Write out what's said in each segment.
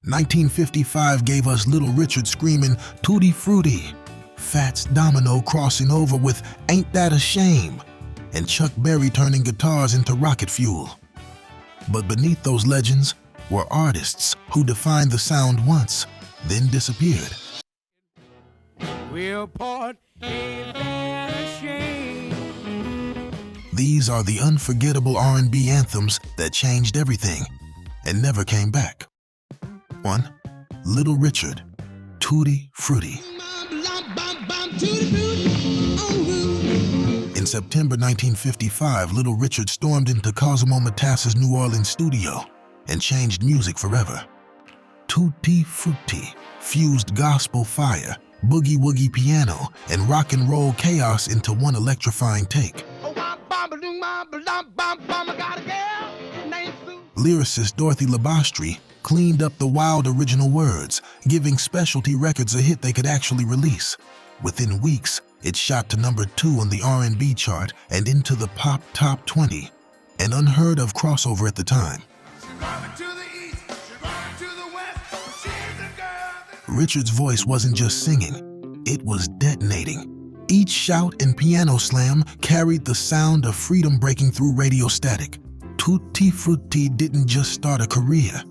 1955 gave us Little Richard screaming Tutti Frutti, Fats Domino crossing over with Ain't That a Shame, and Chuck Berry turning guitars into rocket fuel. But beneath those legends were artists who defined the sound once, then disappeared. We'll part, ain't that a shame? These are the unforgettable R&B anthems that changed everything and never came back. 1. Little Richard, Tutti Frutti. In September 1955, Little Richard stormed into Cosimo Matassa's New Orleans studio and changed music forever. Tutti Frutti fused gospel fire, boogie-woogie piano, and rock and roll chaos into one electrifying take. Lyricist Dorothy Labastri cleaned up the wild original words, giving Specialty Records a hit they could actually release. Within weeks, it shot to number 2 on the R&B chart and into the pop top 20, an unheard of crossover at the time. Richard's voice wasn't just singing, it was detonating. Each shout and piano slam carried the sound of freedom breaking through radio static. Tutti Frutti didn't just start a career,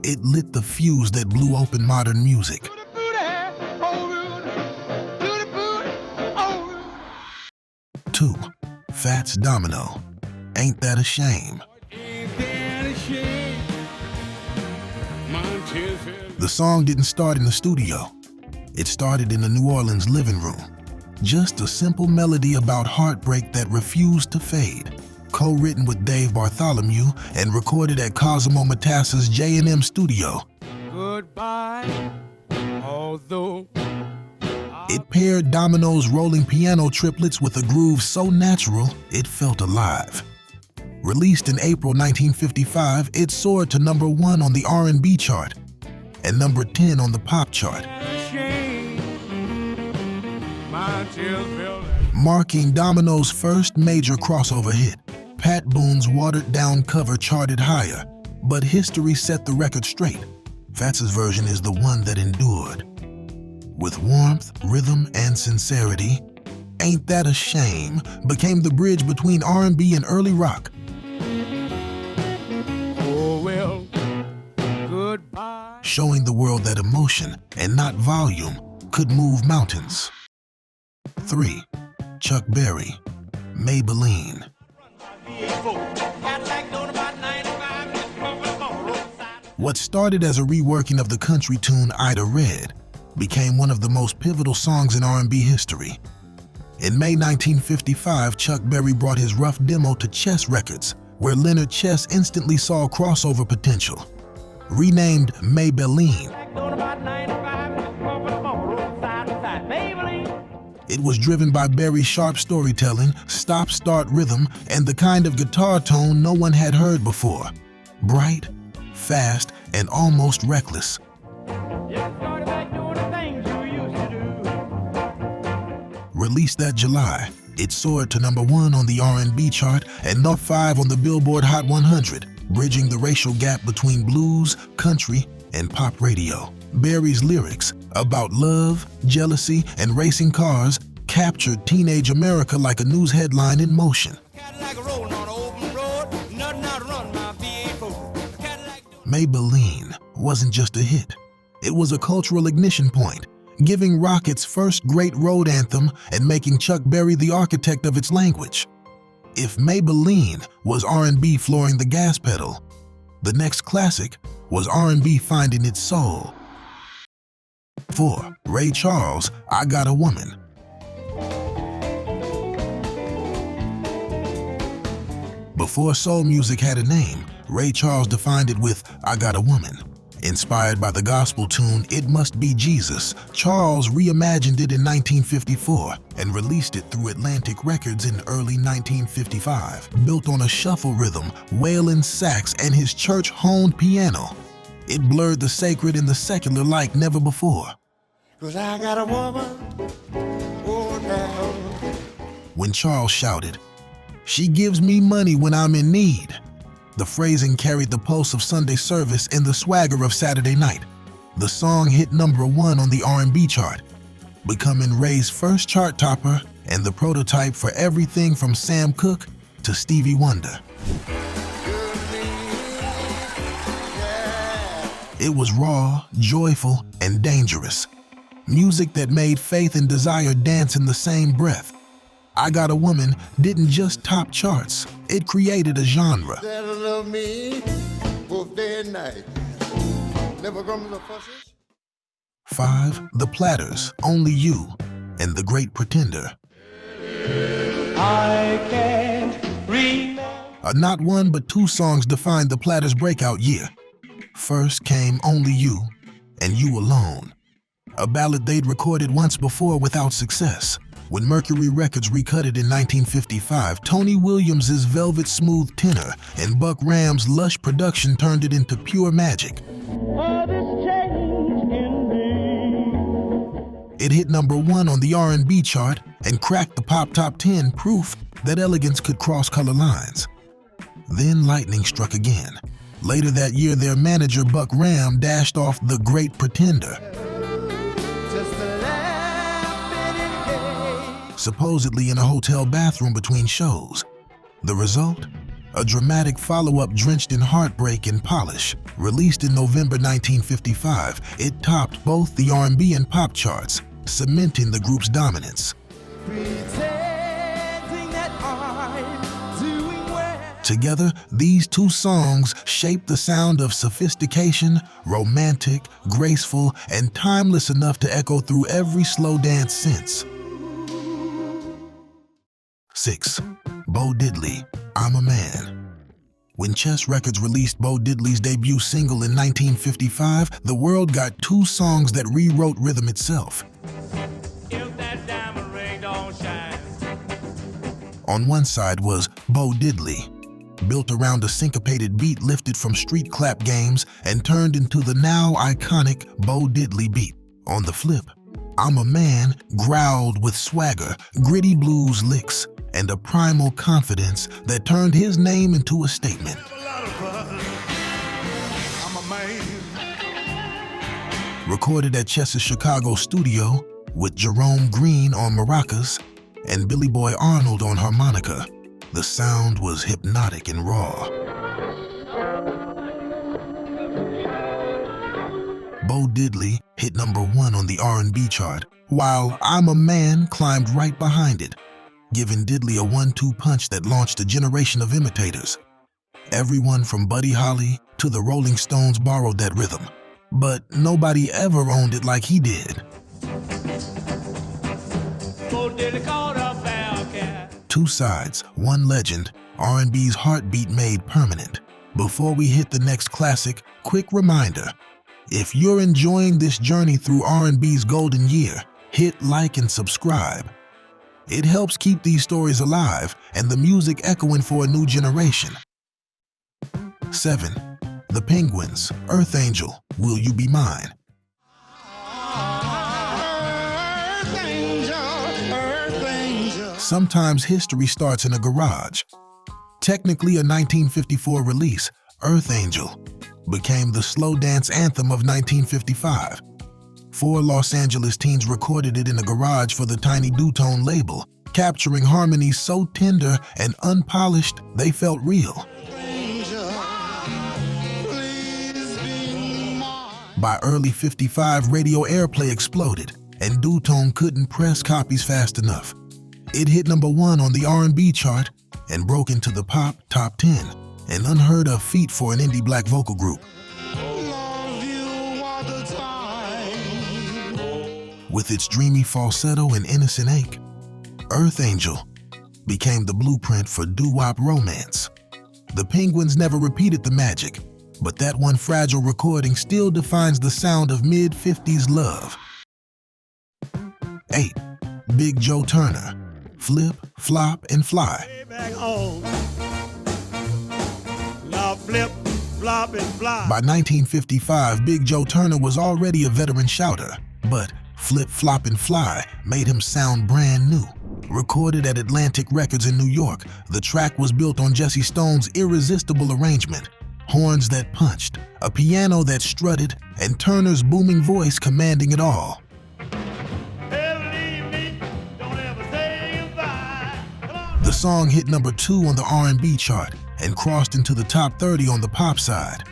it lit the fuse that blew open modern music. 2. Fats Domino, Ain't That a Shame? The song didn't start in the studio. It started in the New Orleans living room. Just a simple melody about heartbreak that refused to fade. Co-written with Dave Bartholomew and recorded at Cosimo Matassa's J&M studio. Goodbye, although it paired Domino's rolling piano triplets with a groove so natural, it felt alive. Released in April 1955, it soared to number 1 on the R&B chart and number 10 on the pop chart, marking Domino's first major crossover hit. Pat Boone's watered-down cover charted higher, but history set the record straight. Fats's version is the one that endured. With warmth, rhythm, and sincerity, Ain't That a Shame became the bridge between R&B and early rock. oh well, goodbye. Showing the world that emotion, and not volume, could move mountains. 3. Chuck Berry, Maybelline. What started as a reworking of the country tune Ida Red became one of the most pivotal songs in R&B history. In May 1955, Chuck Berry brought his rough demo to Chess Records, where Leonard Chess instantly saw crossover potential. Renamed Maybelline, it was driven by Berry's sharp storytelling, stop-start rhythm, and the kind of guitar tone no one had heard before. Bright, fast, and almost reckless. Released that July, it soared to number 1 on the R&B chart and number 5 on the Billboard Hot 100, bridging the racial gap between blues, country, and pop radio. Berry's lyrics about love, jealousy, and racing cars captured teenage America like a news headline in motion. Maybelline wasn't just a hit. It was a cultural ignition point, giving rock its first great road anthem and making Chuck Berry the architect of its language. If Maybelline was R&B flooring the gas pedal, the next classic was R&B finding its soul. 4. Ray Charles, I Got a Woman. Before soul music had a name, Ray Charles defined it with I Got a Woman. Inspired by the gospel tune It Must Be Jesus, Charles reimagined it in 1954 and released it through Atlantic Records in early 1955. Built on a shuffle rhythm, wailing sax, and his church-honed piano, it blurred the sacred and the secular like never before. 'Cause I got a woman, oh now. When Charles shouted, "She gives me money when I'm in need," the phrasing carried the pulse of Sunday service and the swagger of Saturday night. The song hit #1 on the R&B chart, becoming Ray's first chart topper and the prototype for everything from Sam Cooke to Stevie Wonder. It was raw, joyful, and dangerous. Music that made faith and desire dance in the same breath. I Got a Woman didn't just top charts, it created a genre. That'll love me both day and night. Never grumble or fusses. 5. The Platters, Only You, and The Great Pretender. I can't remember. Not one but two songs defined the Platters' breakout year. First came Only You and You Alone, a ballad they'd recorded once before without success. When Mercury Records recut it in 1955, Tony Williams' velvet smooth tenor and Buck Ram's lush production turned it into pure magic. It hit #1 on the R&B chart and cracked the pop top 10, proof that elegance could cross color lines. Then lightning struck again. Later that year, their manager Buck Ram dashed off The Great Pretender, supposedly in a hotel bathroom between shows. The result? A dramatic follow-up drenched in heartbreak and polish. Released in November 1955, it topped both the R&B and pop charts, cementing the group's dominance. Together, these two songs shaped the sound of sophistication, romantic, graceful, and timeless enough to echo through every slow dance since. 6. Bo Diddley, I'm a Man. When Chess Records released Bo Diddley's debut single in 1955, the world got two songs that rewrote rhythm itself. If that diamond ring don't shine. On one side was Bo Diddley, built around a syncopated beat lifted from street clap games and turned into the now iconic Bo Diddley beat. On the flip, I'm a Man growled with swagger, gritty blues licks, and a primal confidence that turned his name into a statement. Recorded at Chess's Chicago studio with Jerome Green on maracas and Billy Boy Arnold on harmonica, the sound was hypnotic and raw. Bo Diddley hit #1 on the R&B chart, while I'm a Man climbed right behind it, giving Diddley a 1-2 punch that launched a generation of imitators. Everyone from Buddy Holly to the Rolling Stones borrowed that rhythm, but nobody ever owned it like he did. Two sides, one legend, R&B's heartbeat made permanent. Before we hit the next classic, quick reminder. If you're enjoying this journey through R&B's golden year, hit like and subscribe. It helps keep these stories alive and the music echoing for a new generation. 7. The Penguins, Earth Angel, Will You Be Mine? Sometimes history starts in a garage. Technically a 1954 release, Earth Angel became the slow dance anthem of 1955. 4 Los Angeles teens recorded it in a garage for the Tiny Dutone label, capturing harmonies so tender and unpolished they felt real. By early 55, radio airplay exploded, and Dutone couldn't press copies fast enough. It hit #1 on the R&B chart and broke into the pop top 10, an unheard of feat for an indie black vocal group. With its dreamy falsetto and innocent ache, Earth Angel became the blueprint for doo-wop romance. The Penguins never repeated the magic, but that one fragile recording still defines the sound of mid-50s love. 8. Big Joe Turner, Flip, Flop, and Fly. By 1955, Big Joe Turner was already a veteran shouter, but Flip, Flop, and Fly made him sound brand new. Recorded at Atlantic Records in New York, the track was built on Jesse Stone's irresistible arrangement. horns that punched, a piano that strutted, and Turner's booming voice commanding it all. The song hit number 2 on the R&B chart and crossed into the top 30 on the pop side,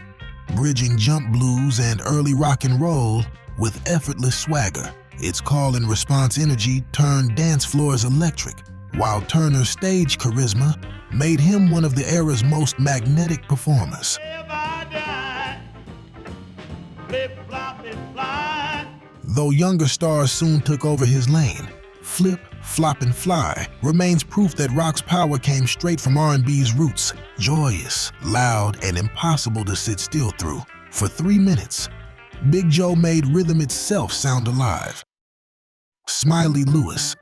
bridging jump blues and early rock and roll with effortless swagger. Its call and response energy turned dance floors electric, while Turner's stage charisma made him one of the era's most magnetic performers. Though younger stars soon took over his lane, Flip, Flop, and Fly remains proof that rock's power came straight from R&B's roots, joyous, loud, and impossible to sit still through. For 3 minutes, Big Joe made rhythm itself sound alive. Smiley Lewis,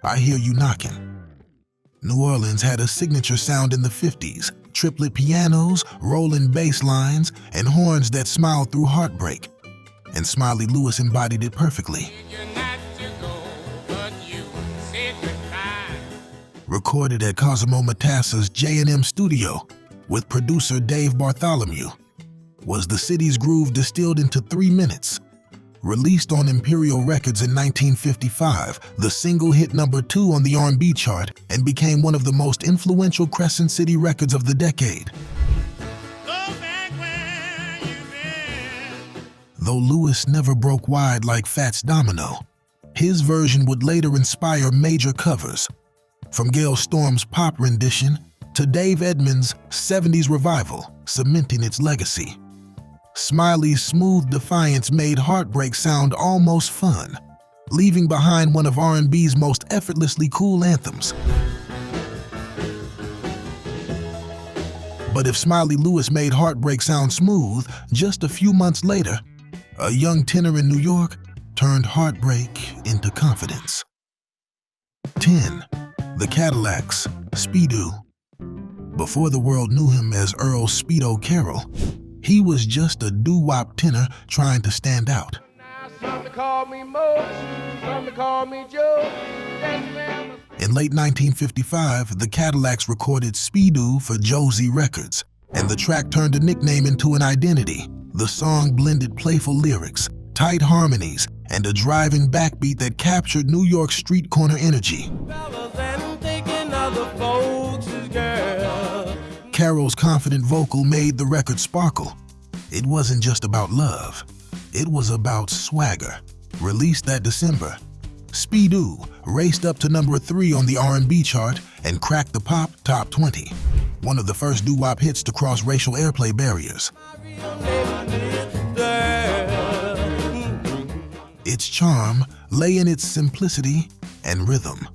I Hear You Knockin'. New Orleans had a signature sound in the 50s, triplet pianos, rolling bass lines, and horns that smiled through heartbreak. And Smiley Lewis embodied it perfectly. Recorded at Cosimo Matassa's J&M studio with producer Dave Bartholomew, was the city's groove distilled into 3 minutes. Released on Imperial Records in 1955, the single hit number 2 on the R&B chart and became one of the most influential Crescent City records of the decade. Though Lewis never broke wide like Fats Domino, his version would later inspire major covers, from Gail Storm's pop rendition to Dave Edmunds' 70s revival, cementing its legacy. Smiley's smooth defiance made Heartbreak sound almost fun, leaving behind one of R&B's most effortlessly cool anthems. But if Smiley Lewis made Heartbreak sound smooth, just a few months later, a young tenor in New York turned Heartbreak into confidence. 10. The Cadillacs, Speedo. Before the world knew him as Earl Speedo Carroll, he was just a doo-wop tenor trying to stand out. In late 1955, the Cadillacs recorded Speedo for Josie Records, and the track turned a nickname into an identity. The song blended playful lyrics, tight harmonies, and a driving backbeat that captured New York's street corner energy. Carroll's confident vocal made the record sparkle. It wasn't just about love, it was about swagger. Released that December, Speedo raced up to number 3 on the R&B chart and cracked the pop top 20, one of the first doo-wop hits to cross racial airplay barriers. Its charm lay in its simplicity and rhythm,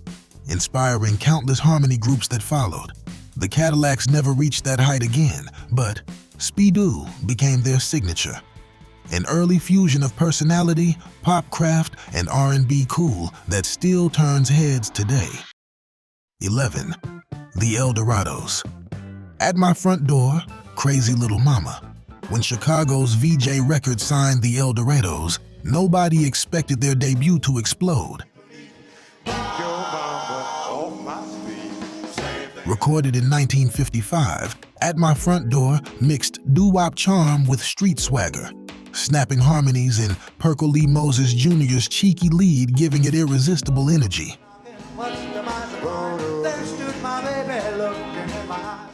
inspiring countless harmony groups that followed. The Cadillacs never reached that height again, but Speedo became their signature. An early fusion of personality, pop craft, and R&B cool that still turns heads today. 11. The Eldorados. At My Front Door, Crazy Little Mama. When Chicago's VJ Records signed the Eldorados, nobody expected their debut to explode. Recorded in 1955, At My Front Door mixed doo-wop charm with street swagger, snapping harmonies and Perkle Lee Moses Jr.'s cheeky lead giving it irresistible energy.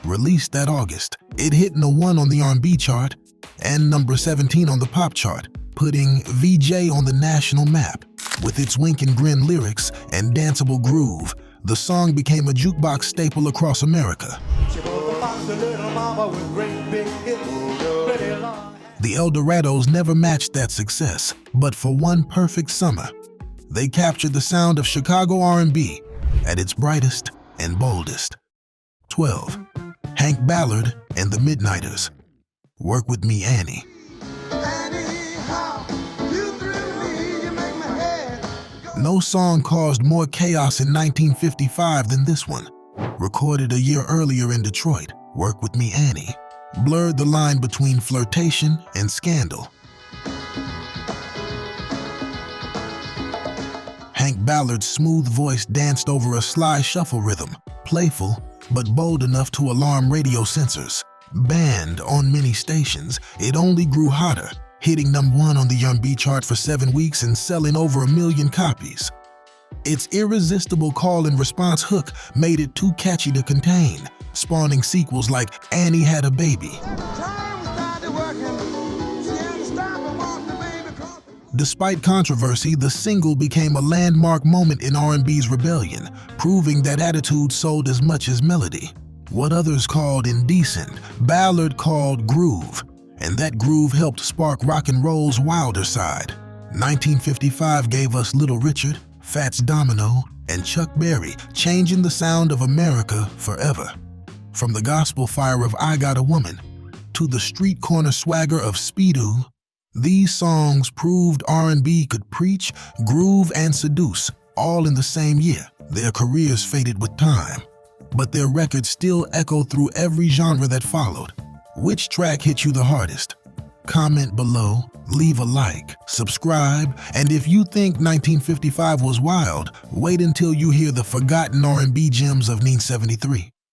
Released that August, it hit no. 1 on the R&B chart and number 17 on the pop chart, putting VJ on the national map. With its wink and grin lyrics and danceable groove, the song became a jukebox staple across America. The Eldorados never matched that success, but for one perfect summer, they captured the sound of Chicago R&B at its brightest and boldest. 12. Hank Ballard and the Midnighters. Work With Me, Annie. No song caused more chaos in 1955 than this one. Recorded a year earlier in Detroit, Work With Me, Annie blurred the line between flirtation and scandal. Hank Ballard's smooth voice danced over a sly shuffle rhythm, playful but bold enough to alarm radio censors. Banned on many stations, it only grew hotter, hitting #1 on the R&B chart for 7 weeks and selling over 1 million copies. Its irresistible call and response hook made it too catchy to contain, spawning sequels like Annie Had a Baby. Despite controversy, the single became a landmark moment in R&B's rebellion, proving that attitude sold as much as melody. What others called indecent, Ballard called groove, and that groove helped spark rock and roll's wilder side. 1955 gave us Little Richard, Fats Domino, and Chuck Berry, changing the sound of America forever. From the gospel fire of I Got a Woman to the street corner swagger of Speedo, these songs proved R&B could preach, groove, and seduce, all in the same year. Their careers faded with time, but their records still echo through every genre that followed. Which track hit you the hardest? Comment below, leave a like, subscribe, and if you think 1955 was wild, wait until you hear the forgotten R&B gems of 1973.